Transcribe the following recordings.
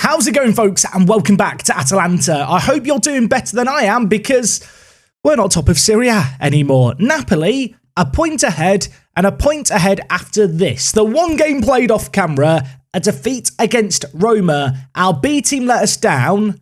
How's it going, folks, and welcome back to Atalanta. I hope you're doing better than I am because we're not top of Serie A anymore. Napoli, a point ahead, and a point ahead after this. The one game played off camera, a defeat against Roma. Our B team let us down,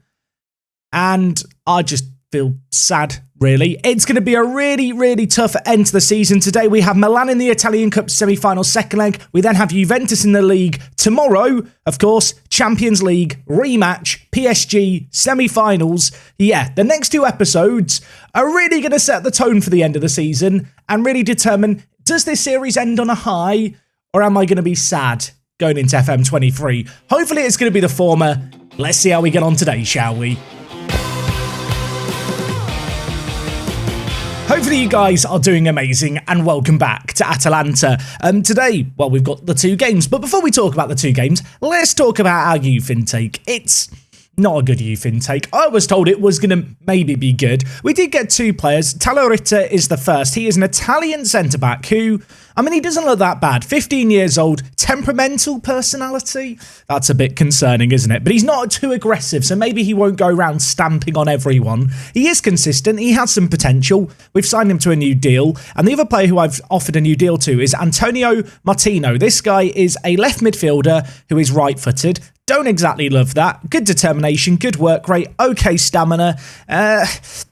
and I just feel sad, really. It's going to be a really tough end to the season. Today we have Milan in the Italian Cup semi-final second leg. We then have Juventus in the league. Tomorrow, of course, Champions League rematch, PSG semi-finals. Yeah, the next two episodes are really going to set the tone for the end of the season and really determine, does this series end on a high, or am I going to be sad going into FM23? Hopefully it's going to be the former. Let's see how we get on today, shall we? Hopefully you guys are doing amazing and welcome back to Atalanta. Today, well, we've got the two games, but before we talk about the two games, let's talk about our youth intake. It's not a good youth intake. I was told it was going to maybe be good. We did get two players. Talorita is the first. He is an Italian centre-back who, I mean, he doesn't look that bad. 15 years old, temperamental personality. That's a bit concerning, isn't it? But he's not too aggressive, so maybe he won't go around stamping on everyone. He is consistent. He has some potential. We've signed him to a new deal. And the other player who I've offered a new deal to is Antonio Martino. This guy is a left midfielder who is right-footed. Don't exactly love that. Good determination, good work rate, okay stamina.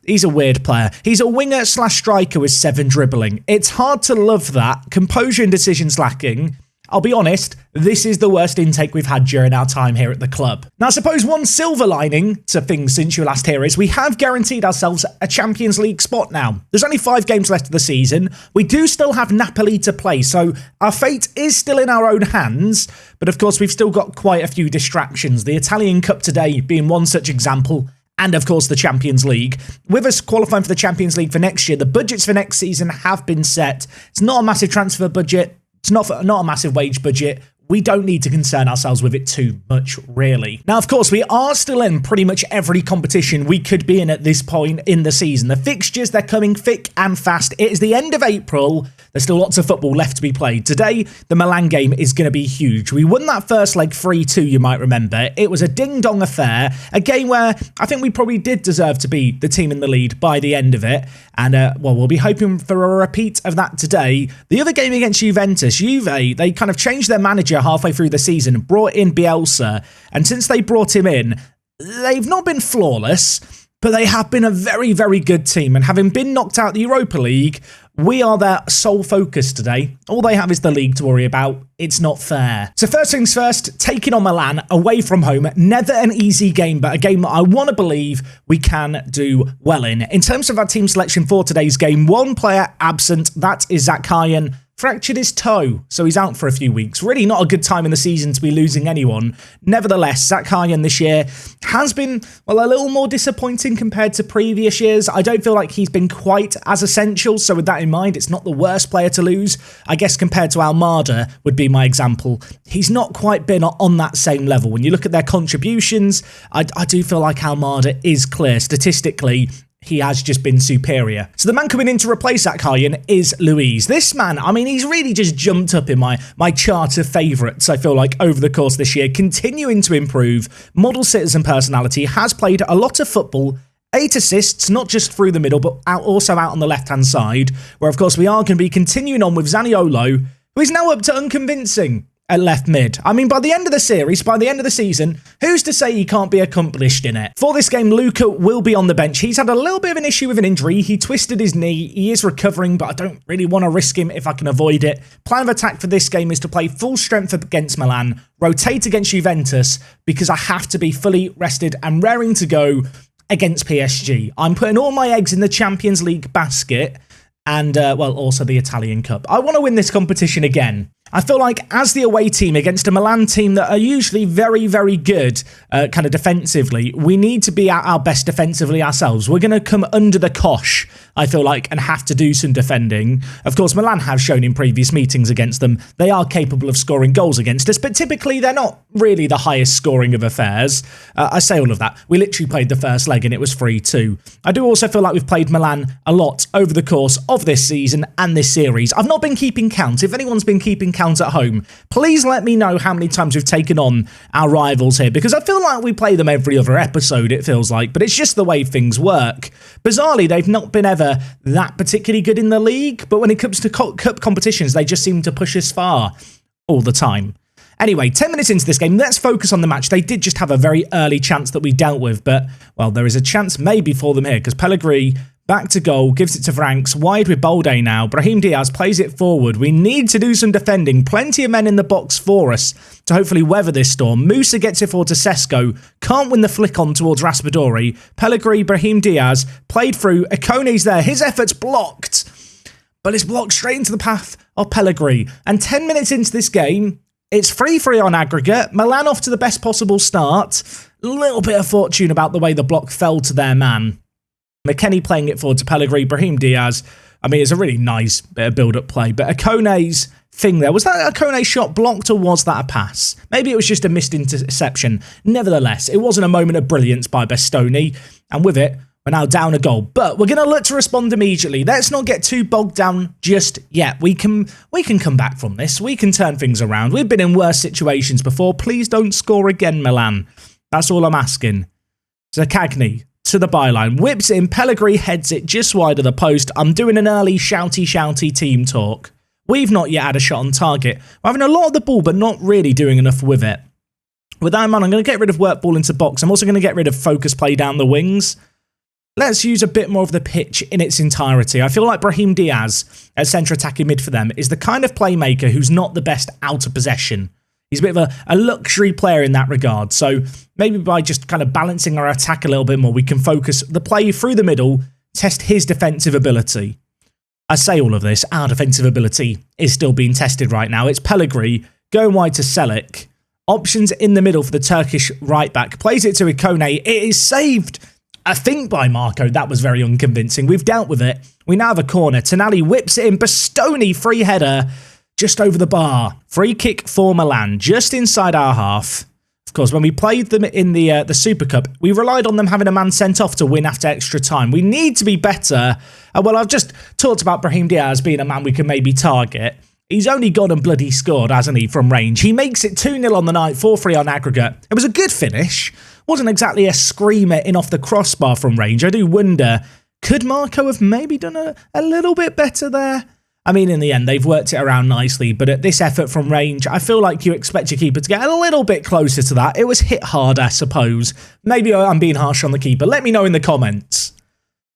He's a weird player. He's a winger / striker with 7 dribbling. It's hard to love that. Composure and decisions lacking. I'll be honest, this is the worst intake we've had during our time here at the club. Now, I suppose one silver lining to things since you last here is we have guaranteed ourselves a Champions League spot now. There's only 5 games left of the season. We do still have Napoli to play, so our fate is still in our own hands. But of course, we've still got quite a few distractions. The Italian Cup today being one such example. And of course, the Champions League. With us qualifying for the Champions League for next year, the budgets for next season have been set. It's not a massive transfer budget. It's not a massive wage budget. We don't need to concern ourselves with it too much, really. Now, of course, we are still in pretty much every competition we could be in at this point in the season. The fixtures, they're coming thick and fast. It is the end of April. There's still lots of football left to be played. Today, the Milan game is going to be huge. We won that first leg 3-2, you might remember. It was a ding-dong affair, a game where I think we probably did deserve to be the team in the lead by the end of it. And, well, we'll be hoping for a repeat of that today. The other game against Juventus, Juve, they kind of changed their manager halfway through the season, brought in Bielsa, and since they brought him in, they've not been flawless, but they have been a very good team, and having been knocked out the Europa League, we are their sole focus today. All they have is the league to worry about. It's not fair. So first things first, taking on Milan away from home. Never an easy game, but a game that I want to believe we can do well in. In terms of our team selection for today's game, one player absent, that is Zakarian. Fractured his toe, so he's out for a few weeks. Really not a good time in the season to be losing anyone. Nevertheless, Zakarian this year has been, well, a little more disappointing compared to previous years. I don't feel like he's been quite as essential, so with that in mind, it's not the worst player to lose. I guess compared to Almada would be my example. He's not quite been on that same level. When you look at their contributions, I do feel like Almada is clear. Statistically, he has just been superior. So the man coming in to replace Zakarian is Luiz. This man, I mean, he's really just jumped up in my chart of favourites, I feel like, over the course of this year, continuing to improve. Model citizen personality, has played a lot of football, 8 assists, not just through the middle, but also out on the left-hand side, where, of course, we are going to be continuing on with Zaniolo, who is now up to unconvincing at left mid. I mean, by the end of the series, by the end of the season, who's to say he can't be accomplished in it? For this game, Luca will be on the bench. He's had a little bit of an issue with an injury. He twisted his knee. He is recovering, but I don't really want to risk him if I can avoid it. Plan of attack for this game is to play full strength against Milan, rotate against Juventus, because I have to be fully rested and raring to go against PSG. I'm putting all my eggs in the Champions League basket and, well, also the Italian Cup. I want to win this competition again. I feel like as the away team against a Milan team that are usually very good kind of defensively, we need to be at our best defensively ourselves. We're going to come under the cosh, I feel like, and have to do some defending. Of course, Milan have shown in previous meetings against them they are capable of scoring goals against us, but typically they're not really the highest scoring of affairs. I say all of that. We literally played the first leg and it was 3-2. I do also feel like we've played Milan a lot over the course of this season and this series. I've not been keeping count. If anyone's been keeping count count at home. Please let me know how many times we've taken on our rivals here, because I feel like we play them every other episode, it feels like, but it's just the way things work. Bizarrely, they've not been ever that particularly good in the league, but when it comes to cup competitions, they just seem to push us far all the time. Anyway, 10 minutes into this game, let's focus on the match. They did just have a very early chance that we dealt with, but, well, there is a chance maybe for them here, because Pellegrini back to goal, gives it to Franks, wide with Balde now. Brahim Diaz plays it forward. We need to do some defending. Plenty of men in the box for us to hopefully weather this storm. Musa gets it forward to Sesko. Can't win the flick on towards Raspadori. Pellegrini, Brahim Diaz, played through. Ikone's there. His effort's blocked, but it's blocked straight into the path of Pellegrini. And 10 minutes into this game, it's 3-3 on aggregate. Milan off to the best possible start. A little bit of fortune about the way the block fell to their man. McKennie playing it forward to Pellegrini, Brahim Diaz. I mean, it's a really nice bit of build-up play, but Ikone's thing there, was that Ikone's shot blocked or was that a pass? Maybe it was just a missed interception. Nevertheless, it wasn't a moment of brilliance by Bastoni, and with it, we're now down a goal. But we're going to look to respond immediately. Let's not get too bogged down just yet. We can come back from this. We can turn things around. We've been in worse situations before. Please don't score again, Milan. That's all I'm asking. Zakagny to the byline, whips it in, Pellegrini heads it just wide of the post. I'm doing an early shouty team talk. We've not yet had a shot on target. We're having a lot of the ball, but not really doing enough with it. With that in mind, I'm going to get rid of work ball into box. I'm also going to get rid of focus play down the wings. Let's use a bit more of the pitch in its entirety. I feel like Brahim Diaz at centre attacking mid for them is the kind of playmaker who's not the best out of possession. He's a bit of a luxury player in that regard. So maybe by just kind of balancing our attack a little bit more, we can focus the play through the middle, test his defensive ability. I say all of this, our defensive ability is still being tested right now. It's Pellegrini going wide to Selic. Options in the middle for the Turkish right back. Plays it to Ikone. It is saved, I think, by Marco. That was very unconvincing. We've dealt with it. We now have a corner. Tonali whips it in. Bastoni, free header, just over the bar. Free kick for Milan, just inside our half. Of course, when we played them in the Super Cup, we relied on them having a man sent off to win after extra time. We need to be better. Well, I've just talked about Brahim Diaz being a man we can maybe target. He's only gone and bloody scored, hasn't he, from range. He makes it 2-0 on the night, 4-3 on aggregate. It was a good finish. Wasn't exactly a screamer in off the crossbar from range. I do wonder, could Marco have maybe done a little bit better there? I mean, in the end, they've worked it around nicely, but at this effort from range, I feel like you expect your keeper to get a little bit closer to that. It was hit hard, I suppose. Maybe I'm being harsh on the keeper. Let me know in the comments.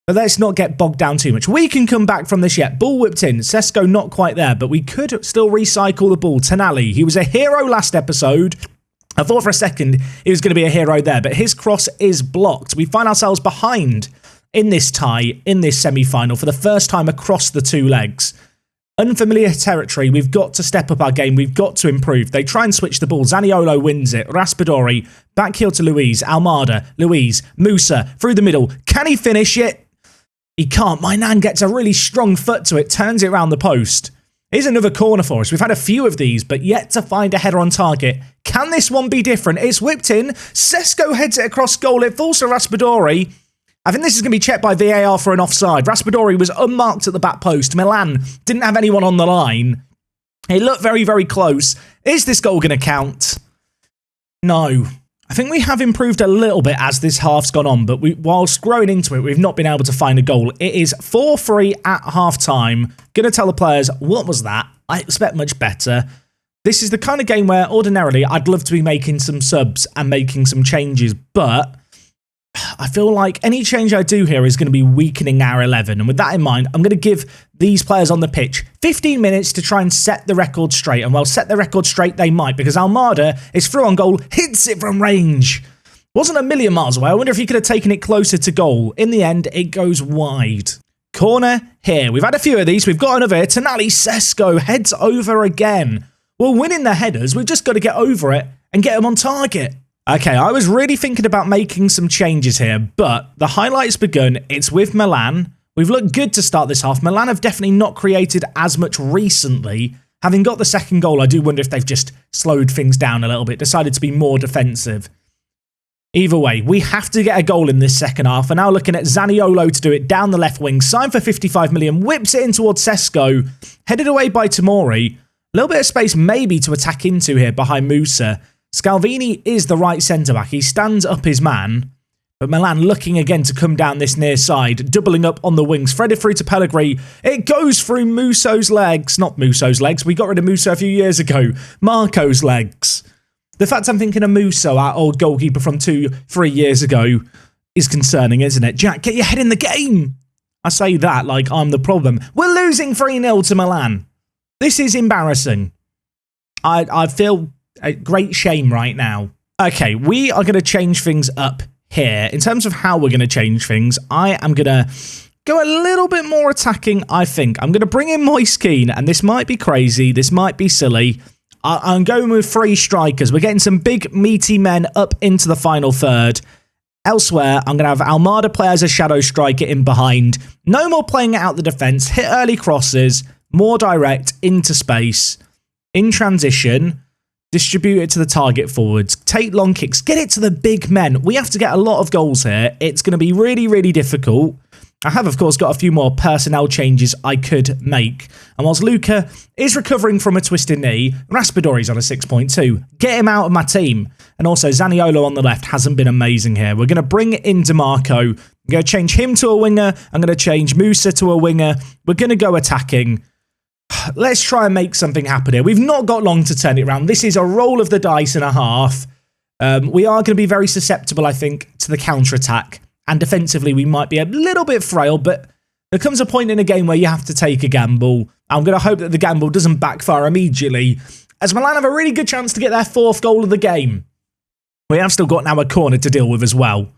But let's not get bogged down too much. We can come back from this yet. Ball whipped in. Sesko not quite there, but we could still recycle the ball. Tonali, he was a hero last episode. I thought for a second he was going to be a hero there, but his cross is blocked. We find ourselves behind in this tie, in this semi-final, for the first time across the two legs. Unfamiliar territory. We've got to step up our game. We've got to improve. They try and switch the ball. Zaniolo wins it. Raspadori, back heel to Luiz. Almada, Luiz, Musa, through the middle. Can he finish it? He can't. Mainan gets a really strong foot to it, turns it around the post. Here's another corner for us. We've had a few of these, but yet to find a header on target. Can this one be different? It's whipped in. Sesko heads it across goal. It falls to Raspadori. I think this is going to be checked by VAR for an offside. Raspadori was unmarked at the back post. Milan didn't have anyone on the line. It looked very, very close. Is this goal going to count? No. I think we have improved a little bit as this half's gone on, but whilst growing into it, we've not been able to find a goal. It is 4-3 at half-time. Going to tell the players, what was that? I expect much better. This is the kind of game where ordinarily I'd love to be making some subs and making some changes, but I feel like any change I do here is going to be weakening our 11. And with that in mind, I'm going to give these players on the pitch 15 minutes to try and set the record straight. And well, set the record straight they might, because Almada is through on goal, hits it from range. Wasn't a million miles away. I wonder if he could have taken it closer to goal. In the end, it goes wide. Corner here. We've had a few of these. We've got another here. Tonali Sesko heads over again. We're winning the headers. We've just got to get over it and get them on target. Okay, I was really thinking about making some changes here, but the highlight's begun. It's with Milan. We've looked good to start this half. Milan have definitely not created as much recently. Having got the second goal, I do wonder if they've just slowed things down a little bit, decided to be more defensive. Either way, we have to get a goal in this second half. We're now looking at Zaniolo to do it down the left wing. Signed for 55 million, whips it in towards Sesko. Headed away by Tomori. little bit of space maybe to attack into here behind Musa. Scalvini is the right centre-back. He stands up his man. But Milan looking again to come down this near side, doubling up on the wings. Threaded through to Pellegrini. It goes through Muso's legs. Not Muso's legs. We got rid of Muso a few years ago. Marco's legs. The fact I'm thinking of Muso, our old goalkeeper from 2-3 years ago, is concerning, isn't it? Jack, get your head in the game. I say that like I'm the problem. We're losing 3-0 to Milan. This is embarrassing. I feel a great shame right now. Okay, we are going to change things up here. In terms of how we're going to change things, I am going to go a little bit more attacking, I think. I'm going to bring in Moise Kean, and this might be crazy, this might be silly. I'm going with 3 strikers. We're getting some big, meaty men up into the final third. Elsewhere, I'm going to have Almada play as a shadow striker in behind. No more playing it out the defence. Hit early crosses, more direct, into space. In transition, distribute it to the target forwards. Take long kicks. Get it to the big men. We have to get a lot of goals here. It's going to be really, really difficult. I have, of course, got a few more personnel changes I could make. And whilst Luca is recovering from a twisted knee, Raspadori's on a 6.2. Get him out of my team. And also, Zaniolo on the left hasn't been amazing here. We're going to bring in DeMarco. I'm going to change him to a winger. I'm going to change Musa to a winger. We're going to go attacking. Let's try and make something happen here. We've not got long to turn it around. This is a roll of the dice and a half. We are going to be very susceptible, I think, to the counter-attack. And defensively, we might be a little bit frail, but there comes a point in a game where you have to take a gamble. I'm going to hope that the gamble doesn't backfire immediately, as Milan have a really good chance to get their 4th goal of the game. We have still got now a corner to deal with as well.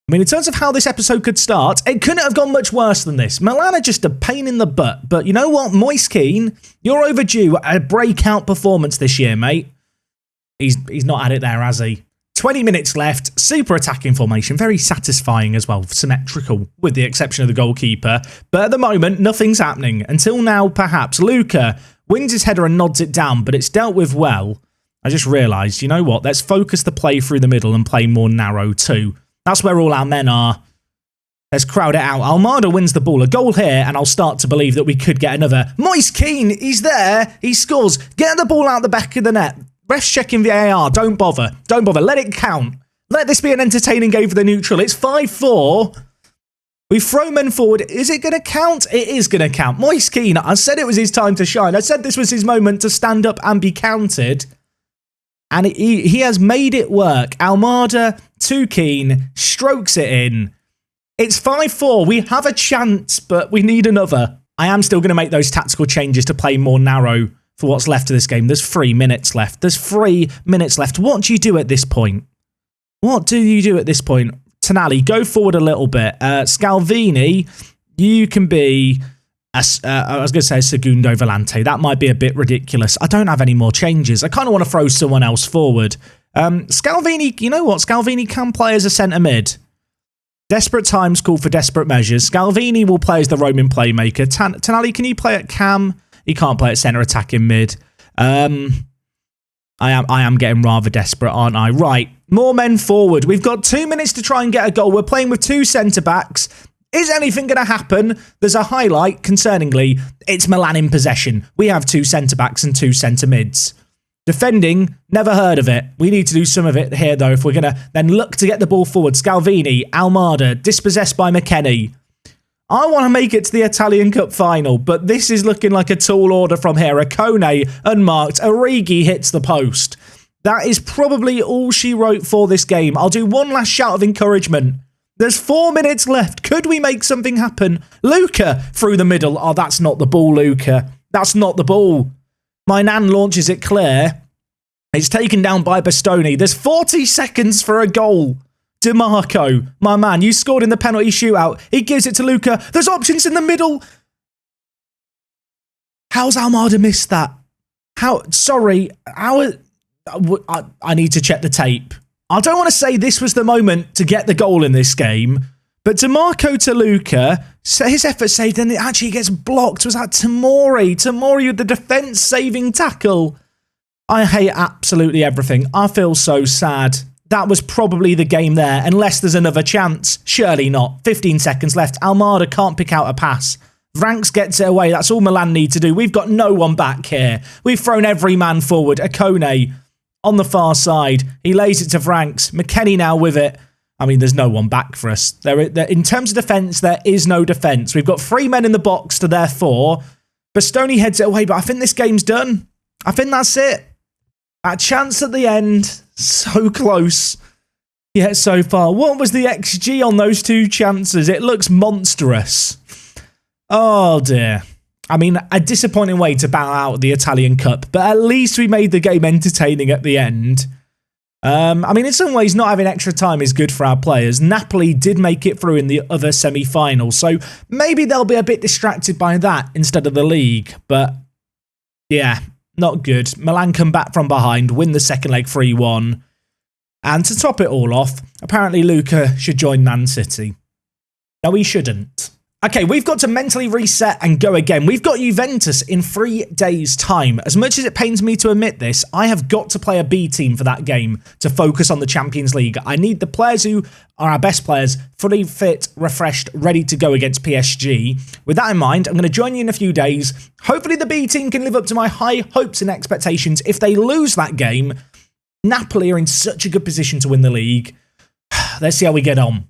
I mean, in terms of how this episode could start, it couldn't have gone much worse than this. Milan are just a pain in the butt, but you know what? Moise Kean, you're overdue a breakout performance this year, mate. He's not had it there, has he? 20 minutes left, super attacking formation, very satisfying as well, symmetrical, with the exception of the goalkeeper. But at the moment, nothing's happening. Until now, perhaps. Luca wins his header and nods it down, but it's dealt with well. I just realised, you know what, let's focus the play through the middle and play more narrow too. That's where all our men are. Let's crowd it out. Almada wins the ball. A goal here, and I'll start to believe that we could get another. Moise Kean, he's there. He scores. Get the ball out the back of the net. Refs checking VAR. Don't bother. Don't bother. Let it count. Let this be an entertaining game for the neutral. It's 5-4. We throw men forward. Is it going to count? It is going to count. Moise Kean, I said it was his time to shine. I said this was his moment to stand up and be counted. And he has made it work. Almada, to Kean, strokes it in. It's 5-4. We have a chance, but we need another. I am still going to make those tactical changes to play more narrow for what's left of this game. There's 3 minutes left. There's 3 minutes left. What do you do at this point? What do you do at this point? Tonali, go forward a little bit. Scalvini, you can be... I was going to say Segundo Volante. That might be a bit ridiculous. I don't have any more changes. I kind of want to throw someone else forward. Scalvini, you know what? Scalvini can play as a centre mid. Desperate times call for desperate measures. Scalvini will play as the roaming playmaker. Tonali, can you play at cam? He can't play at centre attacking mid. I am getting rather desperate, aren't I? Right, more men forward. We've got 2 minutes to try and get a goal. We're playing with 2 centre-backs. Is anything going to happen? There's a highlight, concerningly. It's Milan in possession. We have 2 centre-backs and 2 centre-mids. Defending, never heard of it. We need to do some of it here, though, if we're going to then look to get the ball forward. Scalvini, Almada, dispossessed by McKennie. I want to make it to the Italian Cup final, but this is looking like a tall order from here. Akone, unmarked. Origi hits the post. That is probably all she wrote for this game. I'll do one last shout of encouragement. There's 4 minutes left. Could we make something happen? Luca through the middle. Oh, that's not the ball, Luca. That's not the ball. My nan launches it clear. It's taken down by Bastoni. There's 40 seconds for a goal. DeMarco, my man, you scored in the penalty shootout. He gives it to Luca. There's options in the middle. How's Almada missed that? Sorry. I need to check the tape. I don't want to say this was the moment to get the goal in this game, but DeMarco to Luca, his effort saved, and it actually gets blocked. Was that Tamori? Tamori with the defence-saving tackle. I hate absolutely everything. I feel so sad. That was probably the game there, unless there's another chance. Surely not. 15 seconds left. Almada can't pick out a pass. Vranks gets it away. That's all Milan need to do. We've got no one back here. We've thrown every man forward. Akone on the far side. He lays it to Vranks. McKennie now with it. I mean, there's no one back for us. In terms of defence, there is no defence. We've got 3 men in the box to their 4. Bastoni heads it away, but I think this game's done. I think that's it. A chance at the end. So close. Yet so far. What was the XG on those 2 chances? It looks monstrous. Oh dear. I mean, a disappointing way to bow out the Italian Cup, but at least we made the game entertaining at the end. I mean, in some ways, not having extra time is good for our players. Napoli did make it through in the other semi-final, so maybe they'll be a bit distracted by that instead of the league. But yeah, not good. Milan come back from behind, win the second leg 3-1. And to top it all off, apparently Luca should join Man City. No, he shouldn't. Okay, we've got to mentally reset and go again. We've got Juventus in 3 days' time. As much as it pains me to admit this, I have got to play a B team for that game to focus on the Champions League. I need the players who are our best players, fully fit, refreshed, ready to go against PSG. With that in mind, I'm going to join you in a few days. Hopefully the B team can live up to my high hopes and expectations. If they lose that game, Napoli are in such a good position to win the league. Let's see how we get on.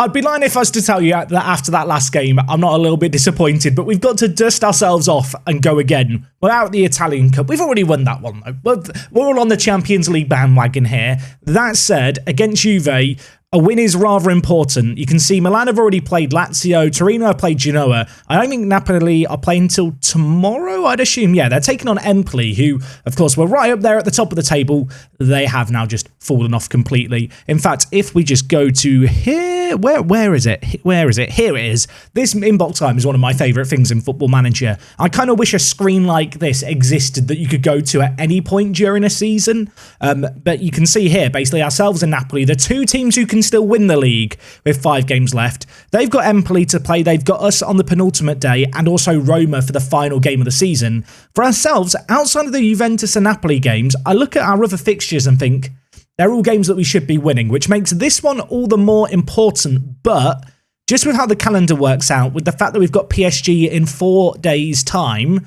I'd be lying if I was to tell you that after that last game, I'm not a little bit disappointed, but we've got to dust ourselves off and go again. We're out the Italian Cup. We've already won that one, though. We're all on the Champions League bandwagon here. That said, against Juve, a win is rather important. You can see Milan have already played Lazio, Torino have played Genoa. I don't think Napoli are playing until tomorrow, I'd assume. Yeah, they're taking on Empoli, who, of course, were right up there at the top of the table. They have now just fallen off completely. In fact, if we just go to here, where is it? Where is it? Here it is. This inbox time is one of my favourite things in Football Manager. I kind of wish a screen like this existed that you could go to at any point during a season. But you can see here, basically, ourselves and Napoli, the 2 teams who can still win the league with 5 games left. They've got Empoli to play. They've got us on the penultimate day and also Roma for the final game of the season. For ourselves, outside of the Juventus and Napoli games, I look at our other fixtures and think they're all games that we should be winning, which makes this one all the more important. But just with how the calendar works out, with the fact that we've got PSG in 4 days' time,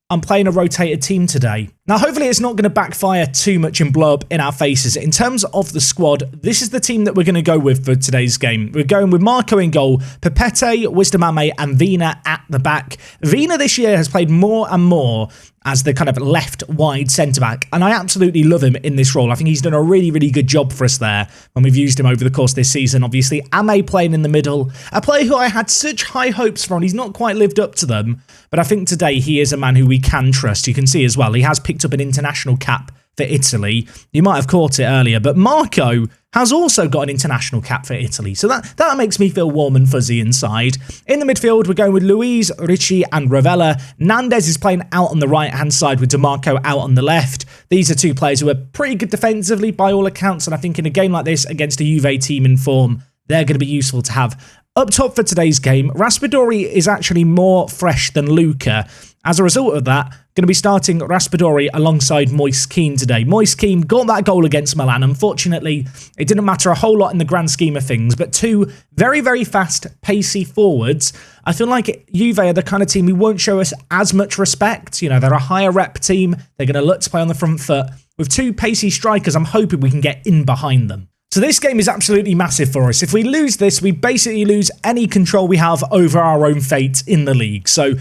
I'm playing a rotated team today. Now, hopefully it's not going to backfire too much and blow up in our faces. In terms of the squad, this is the team that we're going to go with for today's game. We're going with Marco in goal, Pepete, Wisdomame, and Vina at the back. Vina this year has played more and more as the kind of left wide centre-back, and I absolutely love him in this role. I think he's done a really, really good job for us there when we've used him over the course of this season. Obviously, Ame playing in the middle, a player who I had such high hopes for, and he's not quite lived up to them, but I think today he is a man who we can trust. You can see as well, he has picked up an international cap for Italy. You might have caught it earlier, but Marco has also got an international cap for Italy. So that makes me feel warm and fuzzy inside. In the midfield, we're going with Luiz, Ricci and Ravella. Nandez is playing out on the right-hand side with DeMarco out on the left. These are 2 players who are pretty good defensively by all accounts, and I think in a game like this against a Juve team in form, they're going to be useful to have. Up top for today's game, Raspadori is actually more fresh than Luca. As a result of that, going to be starting Raspadori alongside Moise Kean today. Moise Kean got that goal against Milan. Unfortunately, it didn't matter a whole lot in the grand scheme of things, but 2 very, very fast, pacey forwards. I feel like Juve are the kind of team who won't show us as much respect. You know, they're a higher rep team. They're going to look to play on the front foot. With 2 pacey strikers, I'm hoping we can get in behind them. So this game is absolutely massive for us. If we lose this, we basically lose any control we have over our own fate in the league. So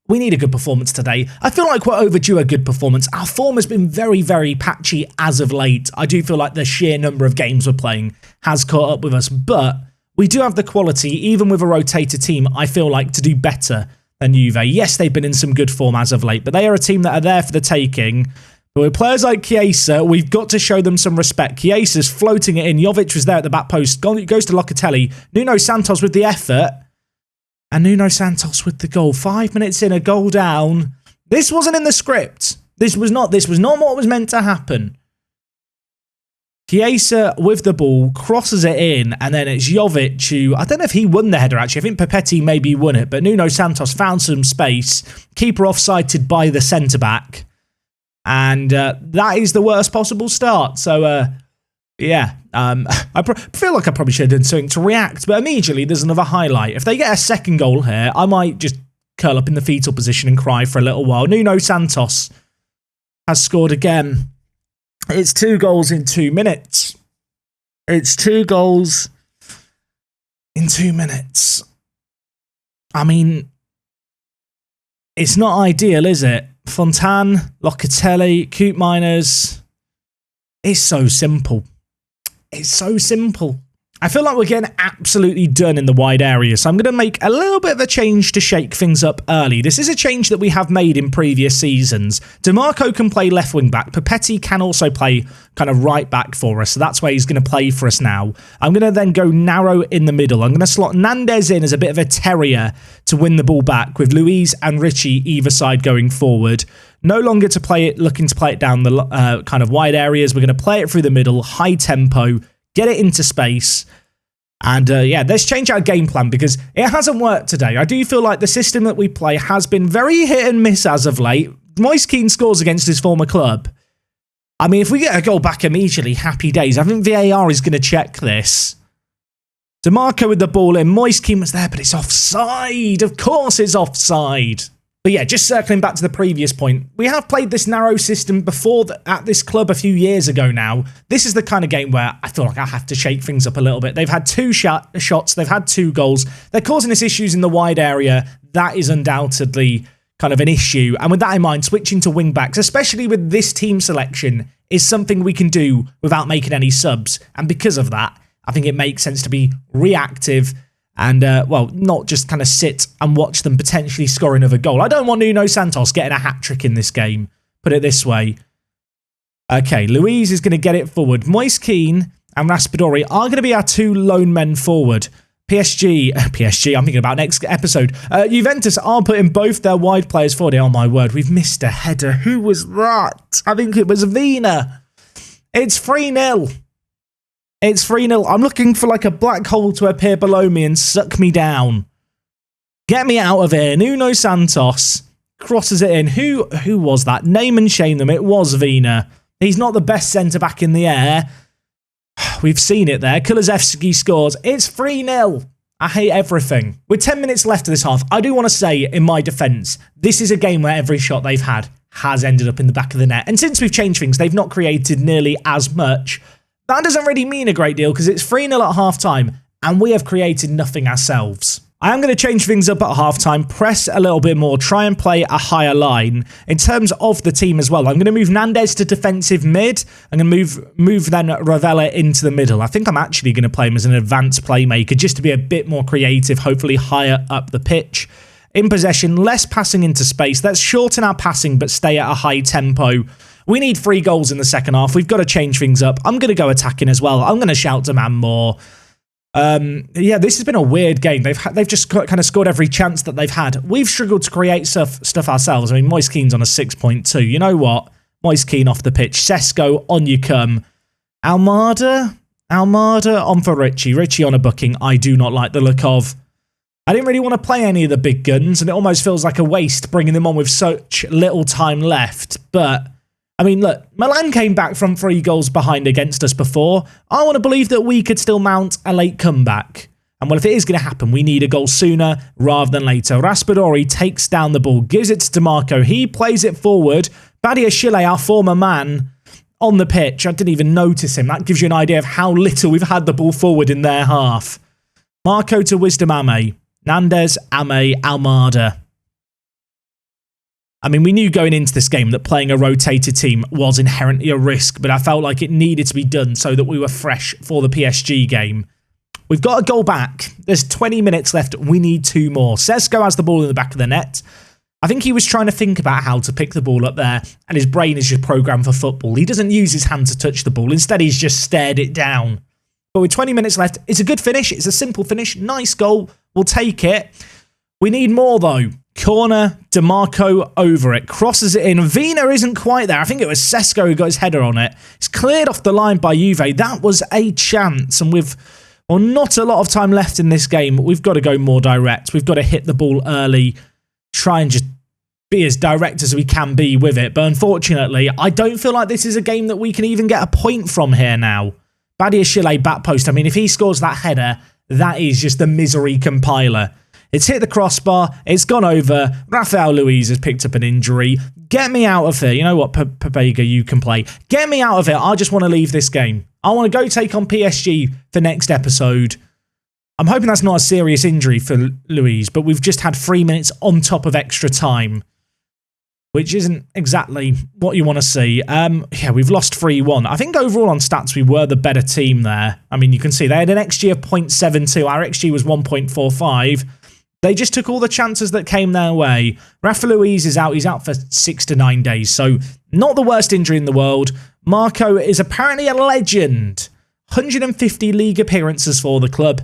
we need a good performance today. I feel like we're overdue a good performance. Our form has been very, very patchy as of late. I do feel like the sheer number of games we're playing has caught up with us, but we do have the quality, even with a rotated team, I feel like, to do better than Juve. Yes, they've been in some good form as of late, but they are a team that are there for the taking. But with players like Chiesa, we've got to show them some respect. Chiesa's floating it in. Jovic was there at the back post. Goes to Locatelli. Nuno Santos with the effort. And Nuno Santos with the goal. 5 minutes in, a goal down. This wasn't in the script. This was not what was meant to happen. Chiesa with the ball, crosses it in, and then it's Jovic who, I don't know if he won the header actually. I think Pepete maybe won it, but Nuno Santos found some space. Keeper offsided by the centre-back. And that is the worst possible start. So, yeah, I feel like I probably should have done something to react, but immediately there's another highlight. If they get a second goal here, I might just curl up in the fetal position and cry for a little while. Nuno Santos has scored again. It's 2 goals in 2 minutes. It's 2 goals in 2 minutes. I mean, it's not ideal, is it? Fontan, Locatelli, Coop Miners. It's so simple. It's so simple. I feel like we're getting absolutely done in the wide area, so I'm going to make a little bit of a change to shake things up early. This is a change that we have made in previous seasons. DeMarco can play left wing back. Papetti can also play kind of right back for us, so that's where he's going to play for us now. I'm going to then go narrow in the middle. I'm going to slot Nandez in as a bit of a terrier to win the ball back, with Luiz and Richie either side going forward. No longer to play it, looking to play it down the kind of wide areas. We're going to play it through the middle, high tempo, get it into space. And yeah, let's change our game plan because it hasn't worked today. I do feel like the system that we play has been very hit and miss as of late. Moise Kean scores against his former club. I mean, if we get a goal back immediately, happy days. I think VAR is going to check this. DeMarco with the ball in. Moise Kean was there, but it's offside. Of course it's offside. But yeah, just circling back to the previous point, we have played this narrow system before at this club a few years ago now. This is the kind of game where I feel like I have to shake things up a little bit. They've had 2 shots, they've had 2 goals. They're causing us issues in the wide area. That is undoubtedly kind of an issue. And with that in mind, switching to wing backs, especially with this team selection, is something we can do without making any subs. And because of that, I think it makes sense to be reactive and, well, not just kind of sit and watch them potentially score another goal. I don't want Nuno Santos getting a hat-trick in this game. Put it this way. Okay, Luiz is going to get it forward. Moise Kean and Raspadori are going to be our 2 lone men forward. PSG, I'm thinking about next episode. Juventus are putting both their wide players forward. Oh, my word, we've missed a header. Who was that? I think it was Vina. It's 3-0. It's 3-0. I'm looking for like a black hole to appear below me and suck me down. Get me out of here. Nuno Santos crosses it in. Who was that? Name and shame them. It was Vina. He's not the best centre-back in the air. We've seen it there. Kulusevski scores. It's 3-0. I hate everything. With 10 minutes left of this half, I do want to say, in my defence, this is a game where every shot they've had has ended up in the back of the net. And since we've changed things, they've not created nearly as much. That doesn't really mean a great deal because it's 3-0 at half-time and we have created nothing ourselves. I am going to change things up at half-time, press a little bit more, try and play a higher line. In terms of the team as well, I'm going to move Nandez to defensive mid. I'm going to move then Ravella into the middle. I think I'm actually going to play him as an advanced playmaker just to be a bit more creative, hopefully higher up the pitch. In possession, less passing into space. Let's shorten our passing but stay at a high tempo. We need 3 goals in the second half. We've got to change things up. I'm going to go attacking as well. I'm going to shout to man more. Yeah, this has been a weird game. They've just kind of scored every chance that they've had. We've struggled to create stuff ourselves. I mean, Moise Kean's on a 6.2. You know what? Moise Kean off the pitch. Sesko, on you come. Almada on for Richie. Richie on a booking. I do not like the look of. I didn't really want to play any of the big guns, and it almost feels like a waste bringing them on with such little time left. But I mean, look, Milan came back from 3 goals behind against us before. I want to believe that we could still mount a late comeback. And well, if it is going to happen, we need a goal sooner rather than later. Raspadori takes down the ball, gives it to DeMarco. He plays it forward. Badiashile, our former man, on the pitch. I didn't even notice him. That gives you an idea of how little we've had the ball forward in their half. Marco to Wisdom Ame. Nandez, Ame, Almada. I mean, we knew going into this game that playing a rotated team was inherently a risk, but I felt like it needed to be done so that we were fresh for the PSG game. We've got a goal back. There's 20 minutes left. We need 2 more. Sesko has the ball in the back of the net. I think he was trying to think about how to pick the ball up there, and his brain is just programmed for football. He doesn't use his hand to touch the ball. Instead, he's just stared it down. But with 20 minutes left, it's a good finish. It's a simple finish. Nice goal. We'll take it. We need more, though. Corner, DeMarco over it, crosses it in. Vina isn't quite there. I think it was Sesko who got his header on it. It's cleared off the line by Juve. That was a chance, and with not a lot of time left in this game, we've got to go more direct. We've got to hit the ball early, try and just be as direct as we can be with it. But unfortunately, I don't feel like this is a game that we can even get a point from here now. Badiashile back post. I mean, if he scores that header, that is just the misery compiler. It's hit the crossbar. It's gone over. Rafael Luiz has picked up an injury. Get me out of here. You know what, Papega, you can play. Get me out of here. I just want to leave this game. I want to go take on PSG for next episode. I'm hoping that's not a serious injury for Luiz, but we've just had 3 minutes on top of extra time, which isn't exactly what you want to see. Yeah, we've lost 3-1. I think overall on stats, we were the better team there. I mean, you can see they had an XG of 0.72. Our XG was 1.45. They just took all the chances that came their way. Rafa Luiz is out. He's out for 6 to 9 days, so not the worst injury in the world. Marco is apparently a legend. 150 league appearances for the club.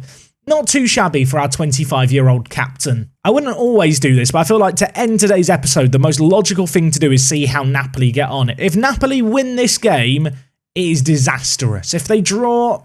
Not too shabby for our 25-year-old captain. I wouldn't always do this, but I feel like to end today's episode, the most logical thing to do is see how Napoli get on. If Napoli win this game, it is disastrous. If they draw,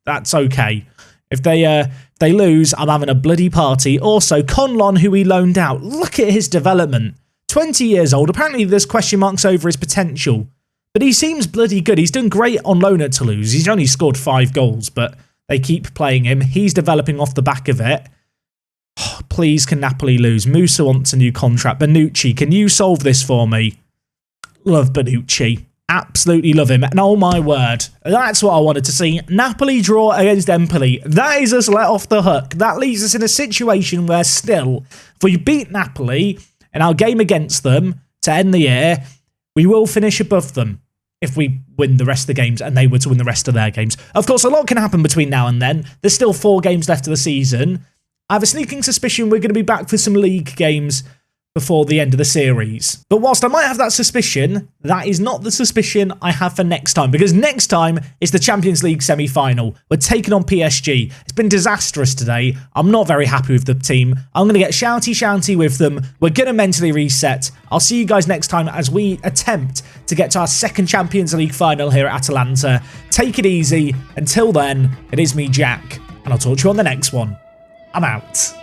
that's okay. If they lose, I'm having a bloody party. Also, Conlon, who we loaned out, look at his development. 20 years old. Apparently, there's question marks over his potential. But he seems bloody good. He's doing great on loan at Toulouse. He's only scored 5 goals, but they keep playing him. He's developing off the back of it. Oh, please, can Napoli lose? Musa wants a new contract. Bonucci, can you solve this for me? Love Bonucci. Absolutely love him. And oh my word, that's what I wanted to see. Napoli draw against Empoli. That is us let off the hook. That leaves us in a situation where still, if we beat Napoli in our game against them to end the year, we will finish above them if we win the rest of the games and they were to win the rest of their games. Of course, a lot can happen between now and then. There's still 4 games left of the season. I have a sneaking suspicion we're going to be back for some league games before the end of the series. But whilst I might have that suspicion, that is not the suspicion I have for next time, because next time is the Champions League semi-final. We're taking on PSG. It's been disastrous today. I'm not very happy with the team. I'm going to get shouty with them. We're going to mentally reset. I'll see you guys next time as we attempt to get to our second Champions League final here at Atalanta. Take it easy. Until then, it is me, Jack, and I'll talk to you on the next one. I'm out.